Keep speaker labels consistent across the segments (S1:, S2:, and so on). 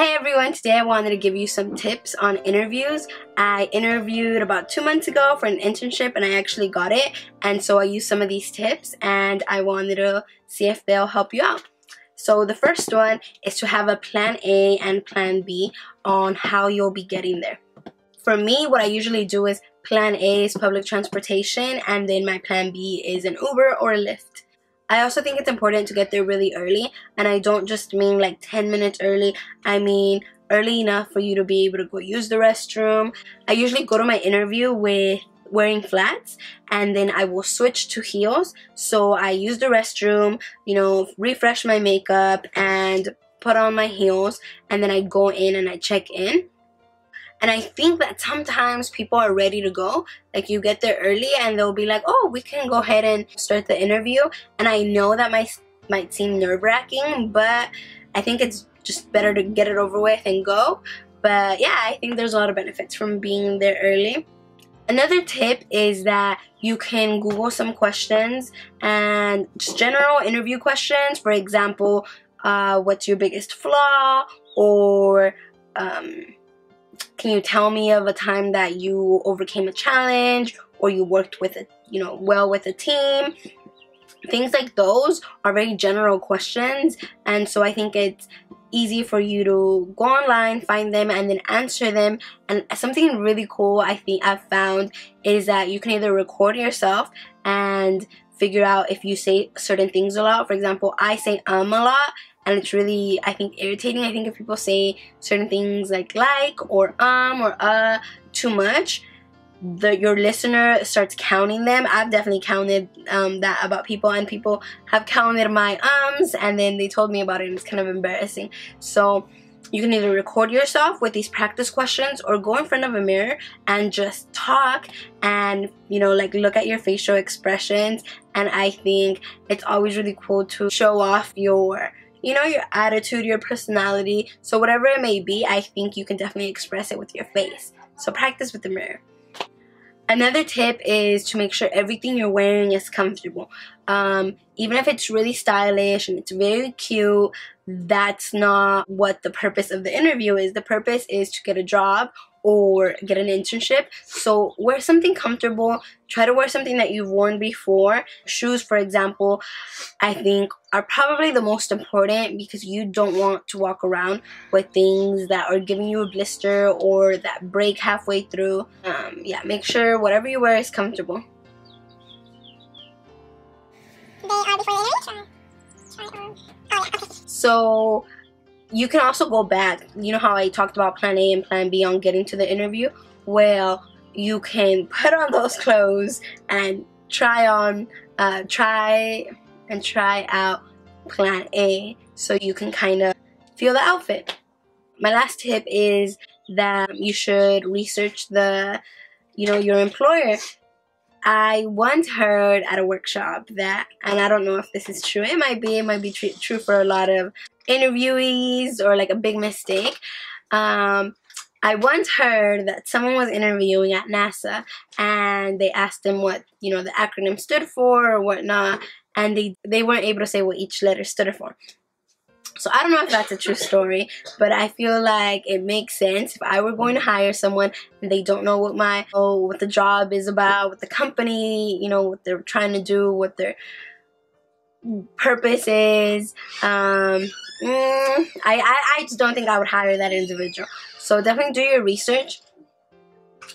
S1: Hey everyone, today I wanted to give you some tips on interviews. I interviewed about 2 months ago for an internship and I actually got it, and so I used some of these tips and I wanted to see if they'll help you out. So the first one is to have a plan A and plan B on how you'll be getting there. For me, what I usually do is plan A is public transportation and then my plan B is an Uber or a Lyft. I also think it's important to get there really early, and I don't just mean like 10 minutes early. I mean early enough for you to be able to go use the restroom. I usually go to my interview with wearing flats, and then I will switch to heels. So I use the restroom, refresh my makeup and put on my heels, and then I go in and I check in. And I think that sometimes people are ready to go. Like, you get there early and they'll be like, oh, we can go ahead and start the interview. And I know that might seem nerve-wracking, but I think it's just better to get it over with and go. But yeah, I think there's a lot of benefits from being there early. Another tip is that you can Google some questions and just general interview questions. For example, what's your biggest flaw? Or can you tell me of a time that you overcame a challenge, or you worked with well with a team? Things like those are very general questions, and so I think it's easy for you to go online, find them, and then answer them. And something really cool I think I've found is that you can either record yourself and figure out if you say certain things a lot. For example, I say a lot, and it's really, I think, irritating. I think if people say certain things like or too much, your listener starts counting them. I've definitely counted that about people, and people have counted my and then they told me about it, and it's kind of embarrassing. So you can either record yourself with these practice questions or go in front of a mirror and just talk and, look at your facial expressions. And I think it's always really cool to show off your attitude, your personality. So whatever it may be, I think you can definitely express it with your face. So practice with the mirror. Another tip is to make sure everything you're wearing is comfortable. Even if it's really stylish and it's very cute, that's not what the purpose of the interview is. The purpose is to get a job or get an internship. So wear something comfortable. Try to wear something that you've worn before. Shoes, for example, I think are probably the most important, because you don't want to walk around with things that are giving you a blister or that break halfway through. Yeah, make sure whatever you wear is comfortable.
S2: They are before the interview. Try on. Oh yeah, okay.
S1: So you can also go back. You know how I talked about plan A and plan B on getting to the interview? Well, you can put on those clothes and try out plan A, so you can kind of feel the outfit. My last tip is that you should research your employer. I once heard at a workshop that, and I don't know if this is true, it might be true for a lot of interviewees, or like a big mistake. I once heard that someone was interviewing at NASA and they asked them what the acronym stood for or whatnot, and they weren't able to say what each letter stood for. So I don't know if that's a true story, but I feel like it makes sense. If I were going to hire someone and they don't know what the job is about, what the company, what they're trying to do, what their purpose is, I just don't think I would hire that individual. So definitely do your research.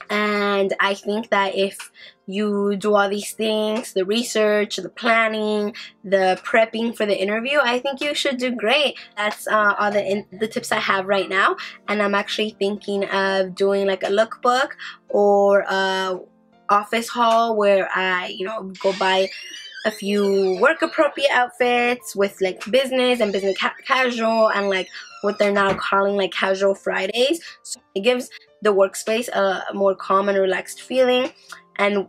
S1: And I think that if you do all these things, the research, the planning, the prepping for the interview, I think you should do great. That's all the tips I have right now. And I'm actually thinking of doing like a lookbook or a office haul where I, go buy a few work appropriate outfits with like business and business casual, and like what they're now calling like casual Fridays. So it gives the workspace a more calm and relaxed feeling. And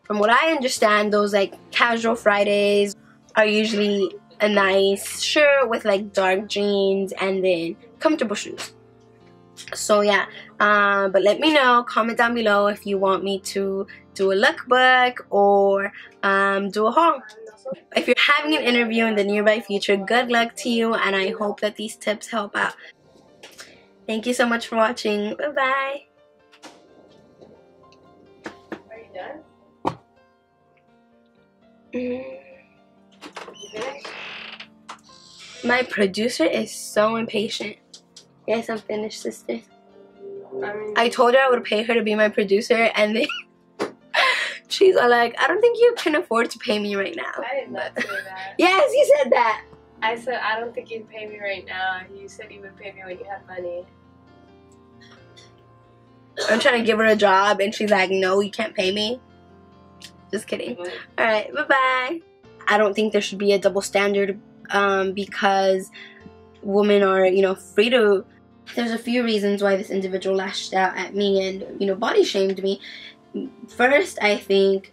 S1: from what I understand, those like casual Fridays are usually a nice shirt with like dark jeans and then comfortable shoes. So yeah, but let me know, comment down below if you want me to do a lookbook or do a haul. If you're having an interview in the nearby future, good luck to you, and I hope that these tips help out. Thank you so much for watching. Bye-bye.
S3: Are you done?
S1: Mm.
S3: Did you finish?
S1: My producer is so impatient. Yes, I'm finished, sister. I told her I would pay her to be my producer, and then she's all like, I don't think you can afford to pay me right now.
S3: I did not say that.
S1: Yes, you said that.
S3: I said, I don't think you'd pay me right now. You said you would pay me when you had money.
S1: I'm trying to give her a job, and she's like, no, you can't pay me. Just kidding. Alright, bye-bye. I don't think there should be a double standard because women are, you know, free to... There's a few reasons why this individual lashed out at me and, you know, body shamed me. First, I think